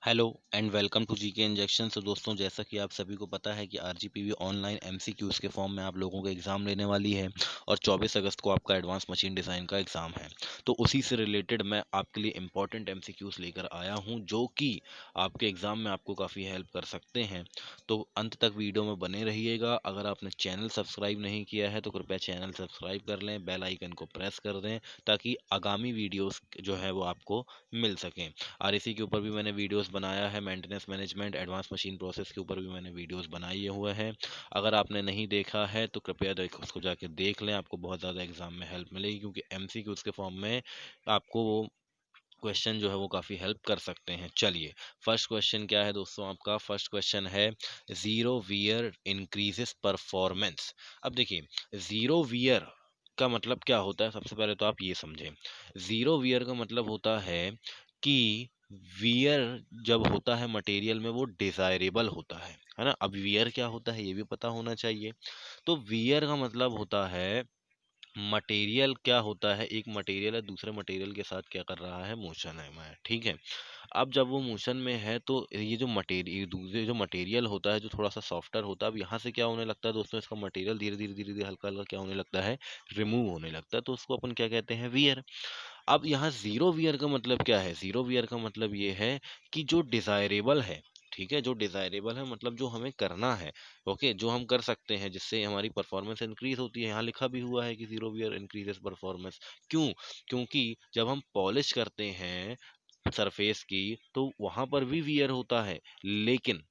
Hello and welcome to GK injection. तो दोस्तों, जैसा कि आप सभी को पता है कि आरजीपीवी ऑनलाइन एमसीक्यूज़ के फॉर्म में आप लोगों को एग्ज़ाम लेने वाली है और 24 अगस्त को आपका एडवांस मशीन डिज़ाइन का एग्ज़ाम है। तो उसी से रिलेटेड मैं आपके लिए इंपॉर्टेंट एमसीक्यूज़ लेकर आया हूं, जो कि आपके एग्ज़ाम में आपको काफ़ी हेल्प कर सकते हैं। तो अंत तक वीडियो में बने रहिएगा। अगर आपने चैनल सब्सक्राइब नहीं किया है तो कृपया चैनल सब्सक्राइब कर लें, बेल आइकन को प्रेस कर दें ताकि आगामी वीडियोज़ जो है वो आपको मिल सकें। आरईसी के ऊपर भी मैंने वीडियोस बनाया है, maintenance management advance machine process के ऊपर भी मैंने वीडियोस बनाए हुए हैं। अगर आपने नहीं देखा है तो कृपया उसको जाके देख लें, आपको बहुत ज़्यादा एग्जाम में हेल्प मिलेगी, क्योंकि एमसीक्यूज़ के फॉर्म में आपको वो क्वेश्चन जो है वो काफ़ी हेल्प कर सकते हैं। चलिए, फर्स्ट क्वेश्चन क्या है दोस्तों? आपका फर्स्ट क्वेश्चन है, ज़ीरो वियर इंक्रीजेस परफॉर्मेंस। अब देखिए, ज़ीरो वियर का मतलब क्या होता है? सबसे पहले तो आप ये समझें। ज़ीरो वियर का मतलब होता है कि वियर जब होता है मटेरियल में वो डिज़ायरेबल होता है ना? अब वियर क्या होता है ये भी पता होना चाहिए। तो वियर का मतलब होता है, मटेरियल क्या होता है, एक मटेरियल है दूसरे मटेरियल के साथ क्या कर रहा है, मोशन में है, ठीक है। अब जब वो मोशन में है तो ये जो मटेरियल, दूसरे जो मटेरियल होता है जो थोड़ा सा सॉफ्टर होता है, अब यहाँ से क्या होने लगता है दोस्तों, इसका मटेरियल धीरे धीरे धीरे धीरे हल्का हल्का क्या होने लगता है, रिमूव होने लगता है। तो उसको अपन क्या कहते हैं, वियर। अब यहाँ ज़ीरो वियर का मतलब क्या है? ज़ीरो वियर का मतलब ये है कि जो डिज़ायरेबल है, ठीक है, जो डिज़ायरेबल है मतलब जो हमें करना है, ओके, जो हम कर सकते हैं जिससे हमारी परफॉर्मेंस इंक्रीज़ होती है। यहाँ लिखा भी हुआ है कि ज़ीरो वियर इंक्रीज़ेस परफॉर्मेंस। क्यों? क्योंकि जब हम पॉलिश करते हैं सरफेस की तो वहाँ पर भी वियर होता है, लेकिन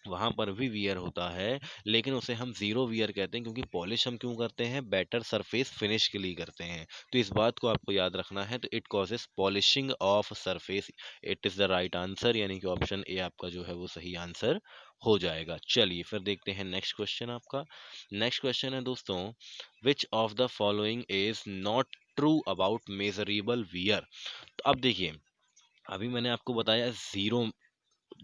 वहाँ पर भी वियर होता है, लेकिन उसे हम ज़ीरो वियर कहते हैं, क्योंकि पॉलिश हम क्यों करते हैं? बेटर सरफेस फिनिश के लिए करते हैं। तो इस बात को आपको याद रखना है। तो it causes polishing of surface, it is the right answer, यानी कि ऑप्शन ए आपका जो है वो सही आंसर हो जाएगा। चलिए फिर देखते हैं नेक्स्ट क्वेश्चन आपका। नेक्स्ट क्वेश्चन है दोस्तों, which of the following is not true about measurable wear. तो अब देखिए, अभी मैंने आपको बताया ज़ीरो,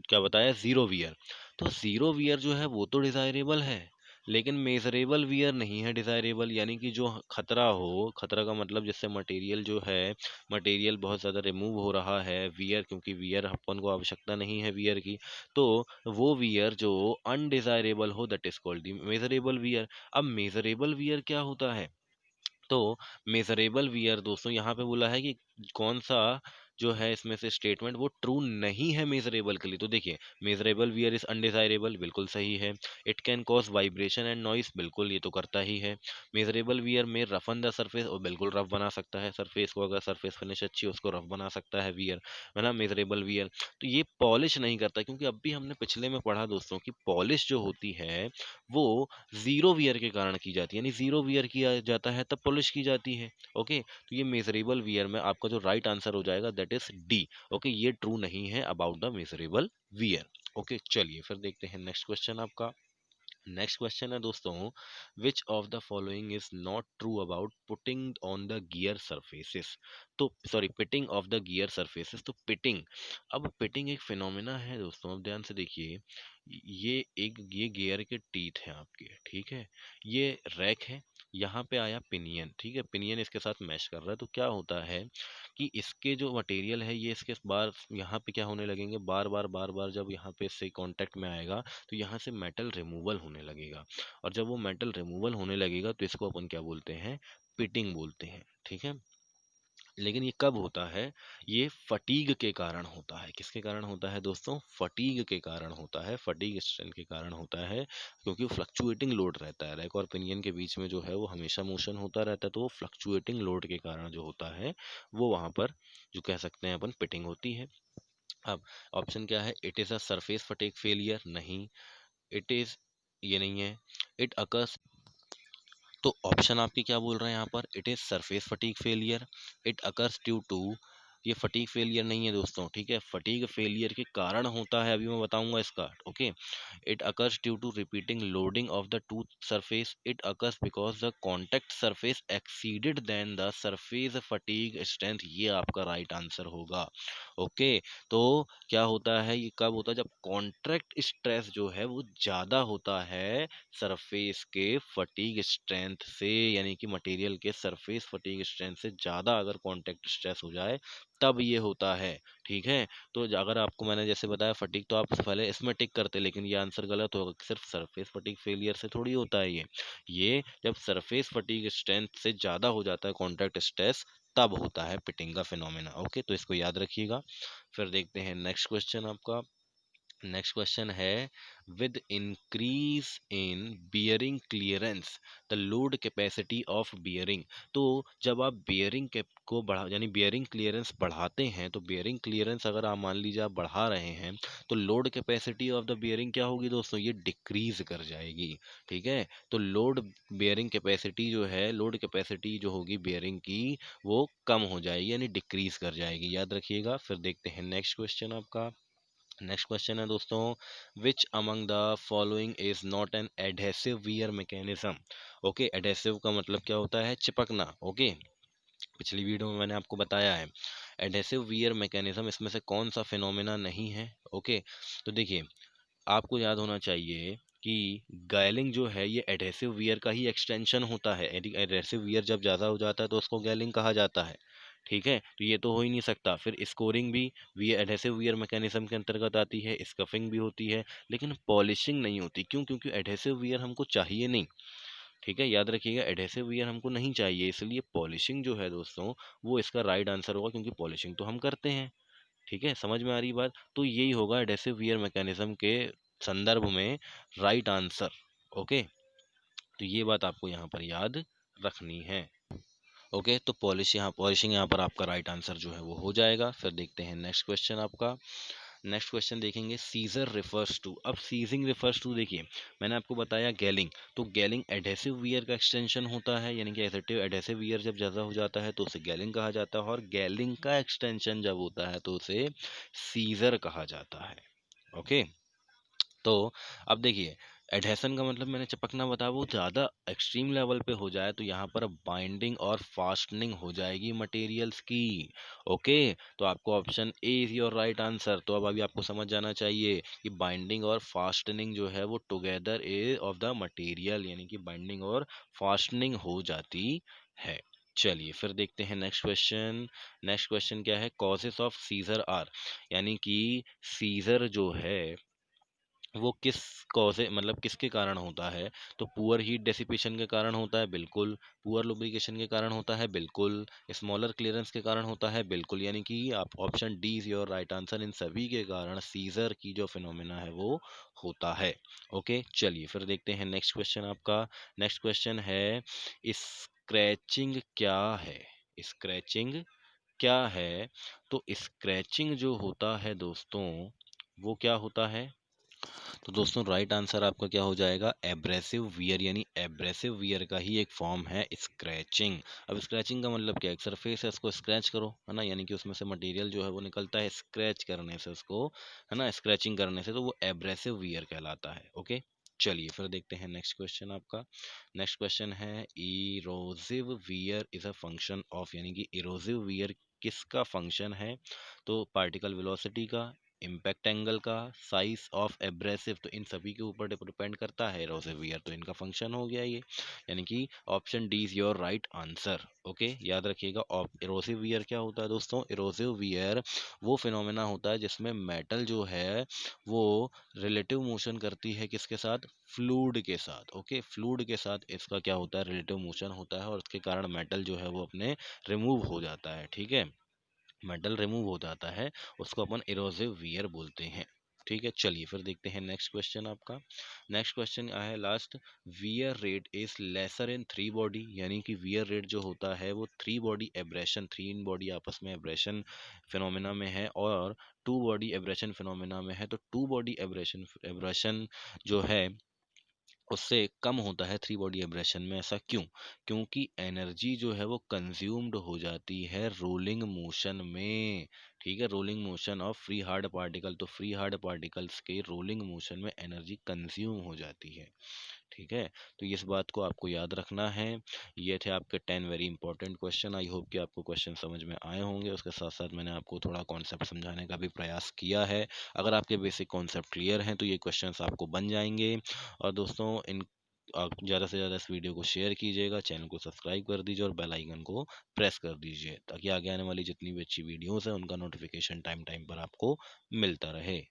क्या बताया, ज़ीरो वियर। तो ज़ीरो वियर जो है वो तो डिज़ायरेबल है, लेकिन मेज़रेबल वियर नहीं है डिज़ायरेबल। यानी कि जो खतरा हो, खतरा का मतलब जिससे मटेरियल जो है, मटेरियल बहुत ज़्यादा रिमूव हो रहा है, वियर, क्योंकि वियर अपन को आवश्यकता नहीं है वियर की, तो वो वियर जो अनडिज़ायरेबल हो, that is called the measurable wear. अब मेज़रेबल वियर क्या होता है? तो मेजरेबल वियर दोस्तों, यहाँ पे बोला है कि कौन सा जो है इसमें से स्टेटमेंट वो ट्रू नहीं है मेजरेबल के लिए। तो देखिए, मेजरेबल वियर इज अनडिजायरेबल, बिल्कुल सही है। It can cause vibration and noise, बिल्कुल ये तो करता ही है। मेजरेबल वियर में रफन द सरफेस, और बिल्कुल रफ बना सकता है सरफेस को, अगर सरफेस फिनिश अच्छी है उसको रफ बना सकता है वियर, है ना, मेजरेबल वियर। तो ये पॉलिश नहीं करता, क्योंकि अब भी हमने पिछले में पढ़ा दोस्तों कि पॉलिश जो होती है वो ज़ीरो वियर के कारण की जाती है, यानी ज़ीरो वियर किया जाता है तब पॉलिश की जाती है। ओके, तो ये मेजरेबल वियर में आपका जो राइट आंसर हो जाएगा दैट इज डी। ओके, ये ट्रू नहीं है about the measurable wear. Okay, चलिए फिर देखते हैं नेक्स्ट क्वेश्चन आपका। नेक्स्ट क्वेश्चन है दोस्तों, which of the following is not true about putting on the gear surfaces. तो sorry, pitting of the gear surfaces. तो पिटिंग, अब पिटिंग एक फिनोमेना है दोस्तों, अब ध्यान से देखिए। ये गियर के टीथ हैं आपके, ठीक है, ये रैक है, यहाँ पे आया पिनियन, ठीक है, पिनियन इसके साथ मैश कर रहा है। तो क्या होता है कि इसके जो मटेरियल है ये इसके बार यहाँ पे क्या होने लगेंगे, बार बार बार बार जब यहाँ पे इससे कांटेक्ट में आएगा तो यहाँ से मेटल रिमूवल होने लगेगा, और जब वो मेटल रिमूवल होने लगेगा तो इसको अपन क्या बोलते हैं, पिटिंग बोलते हैं, ठीक है। लेकिन ये कब होता है? ये फटीग के कारण होता है। किसके कारण होता है दोस्तों? फटीग के कारण होता है, फटीग स्ट्रेंथ के कारण होता है, क्योंकि फ्लक्चुएटिंग लोड रहता है, रैक और पिनियन के बीच में जो है वो हमेशा मोशन होता रहता है, तो वो फ्लक्चुएटिंग लोड के कारण जो होता है वो वहाँ पर जो कह सकते हैं अपन पिटिंग होती है। अब ऑप्शन क्या है? It is a surface fatigue failure, नहीं। इट इज, ये नहीं है। इट अकर्स, तो ऑप्शन आपके क्या बोल रहे हैं यहाँ पर? It is surface fatigue failure, it occurs due to, ये फटीग फेलियर नहीं है दोस्तों, ठीक है, फटीग फेलियर के कारण होता है, अभी मैं बताऊंगा इसका, okay. It occurs due to repeating loading of the tooth surface, it occurs because the contact surface exceeded then the surface fatigue strength, ये आपका राइट आंसर होगा। ओके, तो क्या होता है, ये कब होता है? जब कॉन्ट्रैक्ट स्ट्रेस जो है वो ज़्यादा होता है सरफेस के फटीग स्ट्रेंथ से, यानी कि मटेरियल के सरफेस फटीग स्ट्रेंथ से ज़्यादा अगर कॉन्टैक्ट स्ट्रेस हो जाए तब ये होता है। ठीक है, तो अगर आपको मैंने जैसे बताया फटीग, तो आप पहले इसमें टिक करते, लेकिन ये आंसर गलत होगा। सिर्फ सरफेस फटीग फेलियर से थोड़ी होता है ये जब सरफेस फटीग स्ट्रेंथ से ज़्यादा हो जाता है कॉन्टैक्ट स्ट्रेस, तब होता है पिटिंग का फिनोमेना। ओके, तो इसको याद रखिएगा। फिर देखते हैं नेक्स्ट क्वेश्चन आपका। नेक्स्ट क्वेश्चन है, with increase in bearing clearance the load capacity of bearing. तो जब आप बियरिंग कैप को बढ़ा यानी बियरिंग क्लियरेंस बढ़ाते हैं, तो बियरिंग क्लियरेंस अगर आप मान लीजिए आप बढ़ा रहे हैं, तो load capacity of the bearing क्या होगी दोस्तों, ये डिक्रीज कर जाएगी। ठीक है, तो लोड बियरिंग कैपेसिटी जो है, लोड कैपेसिटी जो होगी बियरिंग की, वो कम हो जाएगी यानी डिक्रीज कर जाएगी, याद रखिएगा। फिर देखते हैं नेक्स्ट क्वेश्चन आपका। नेक्स्ट क्वेश्चन है दोस्तों, which among the following is not an adhesive wear mechanism. Okay, adhesive का मतलब क्या होता है, चिपकना। ओके, पिछली वीडियो में मैंने आपको बताया है एडहेसिव वियर मैकेनिज्म, इसमें से कौन सा फिनोमेना नहीं है। ओके, तो देखिए आपको याद होना चाहिए कि गैलिंग जो है ये एडहेसिव वियर का ही एक्सटेंशन होता है। एडहेसिव वियर जब ज़्यादा हो जाता है तो उसको गैलिंग कहा जाता है। ठीक है, तो ये तो हो ही नहीं सकता। फिर स्कोरिंग भी वियर एडहेसिव वियर मैकेनिज्म के अंतर्गत आती है, स्कफिंग भी होती है, लेकिन पॉलिशिंग नहीं होती। क्यों? क्योंकि एडहेसिव वियर हमको चाहिए नहीं। ठीक है, याद रखिएगा एडहेसिव वियर हमको नहीं चाहिए, इसलिए पॉलिशिंग जो है दोस्तों वो इसका राइट आंसर होगा, क्योंकि पॉलिशिंग तो हम करते हैं। ठीक है, समझ में आ रही बात? तो यही होगा एडहेसिव वियर मैकेनिज्म के संदर्भ में राइट आंसर। ओके, तो ये बात आपको यहाँ पर याद रखनी है। ओके, तो पॉलिशिंग यहाँ पर आपका राइट आंसर जो है वो हो जाएगा। फिर देखते हैं नेक्स्ट क्वेश्चन आपका। नेक्स्ट क्वेश्चन देखेंगे, सीजर रिफर्स टू। अब सीजिंग रिफर्स टू, देखिए मैंने आपको बताया गैलिंग, तो गैलिंग एडहेसिव वियर का एक्सटेंशन होता है, यानी कि एसेटिव एडहेसिव वियर जब ज़्यादा हो जाता है तो उसे गैलिंग कहा जाता है, और गैलिंग का एक्सटेंशन जब होता है तो उसे सीजर कहा जाता है। ओके, तो अब देखिए एडहेसन का मतलब मैंने चिपकना बताया, वो ज़्यादा एक्सट्रीम लेवल पे हो जाए तो यहाँ पर बाइंडिंग और फास्टनिंग हो जाएगी मटेरियल्स की। ओके, तो आपको option A is your right answer. तो अब अभी आपको समझ जाना चाहिए कि बाइंडिंग और फास्टनिंग जो है वो together A of the material, यानी कि बाइंडिंग और फास्टनिंग हो जाती है। चलिए फिर देखते हैं नेक्स्ट क्वेश्चन। नेक्स्ट क्वेश्चन क्या है, कॉजेस ऑफ सीजर आर, यानी कि सीजर जो है वो किस कॉज मतलब किसके कारण होता है। तो पुअर हीट डेसिपेशन के कारण होता है, बिल्कुल। पुअर लुब्रिकेशन के कारण होता है, बिल्कुल। स्मॉलर क्लियरेंस के कारण होता है, बिल्कुल। यानी कि आप option D is your right answer, इन सभी के कारण सीजर की जो फिनोमेना है वो होता है। ओके, चलिए फिर देखते हैं नेक्स्ट क्वेश्चन आपका। नेक्स्ट क्वेश्चन है, स्क्रैचिंग क्या है। स्क्रैचिंग क्या है। तो स्क्रैचिंग जो होता है दोस्तों, वो क्या होता है। तो दोस्तों राइट आंसर आपका क्या हो जाएगा, एब्रेसिव वियर, यानी एब्रेसिव वियर का ही एक फॉर्म है स्क्रैचिंग। अब स्क्रैचिंग का मतलब क्या है, एक सरफेस है उसको स्क्रैच करो, है ना, यानी कि उसमें से मटेरियल जो है वो निकलता है स्क्रैच करने से उसको, है ना, स्क्रैचिंग करने से, तो वो एब्रेसिव वियर कहलाता है। ओके, चलिए फिर देखते हैं नेक्स्ट क्वेश्चन आपका। नेक्स्ट क्वेश्चन है, erosive wear is a function of, यानी कि इरोसिव वियर किसका फंक्शन है। तो पार्टिकल वेलोसिटी का, इम्पैक्ट एंगल का, साइज ऑफ एब्रेसिव, तो इन सभी के ऊपर डिपेंड करता है इरोसिव वियर, तो इनका फंक्शन हो गया ये, यानी कि option D is your right answer. Okay, याद रखिएगा इरोसिव वियर क्या होता है दोस्तों, इरोसिव वियर वो फिनोमेना होता है जिसमें मेटल जो है वो रिलेटिव मोशन करती है किसके साथ, फ्लूइड के साथ। ओके, फ्लूइड के साथ इसका क्या होता है, रिलेटिव मोशन होता है, और उसके कारण मेटल जो है वो अपने रिमूव हो जाता है। ठीक है, मेटल रिमूव हो जाता है, उसको अपन इरोसिव वियर बोलते हैं। ठीक है, चलिए फिर देखते हैं नेक्स्ट क्वेश्चन आपका। नेक्स्ट क्वेश्चन है last, wear rate is lesser in three body, यानी कि वियर रेट जो होता है वो three body abrasion, three in body आपस में एब्रेशन फिनोमेना में है, और टू बॉडी एब्रेशन फिनोमेना में है। तो टू बॉडी एब्रेशन एब्रेशन जो है उससे कम होता है थ्री बॉडी एब्रेशन में। ऐसा क्यों? क्योंकि एनर्जी जो है वो कंज्यूम्ड हो जाती है रोलिंग मोशन में। ठीक है, rolling motion of free hard particle, तो फ्री हार्ड पार्टिकल्स के रोलिंग मोशन में एनर्जी कंज्यूम हो जाती है। ठीक है, तो इस बात को आपको याद रखना है। ये थे आपके 10 very important question. I hope कि आपको क्वेश्चन समझ में आए होंगे। उसके साथ साथ मैंने आपको थोड़ा कॉन्सेप्ट समझाने का भी प्रयास किया है। अगर आपके बेसिक कॉन्सेप्ट क्लियर हैं तो ये क्वेश्चंस आपको बन जाएंगे। और दोस्तों इन आप ज़्यादा से ज़्यादा इस वीडियो को शेयर कीजिएगा, चैनल को सब्सक्राइब कर दीजिए और बेल आइकन को प्रेस कर दीजिए, ताकि आगे आने वाली जितनी भी अच्छी वीडियोज़ हैं, उनका नोटिफ़िकेशन टाइम टाइम पर आपको मिलता रहे।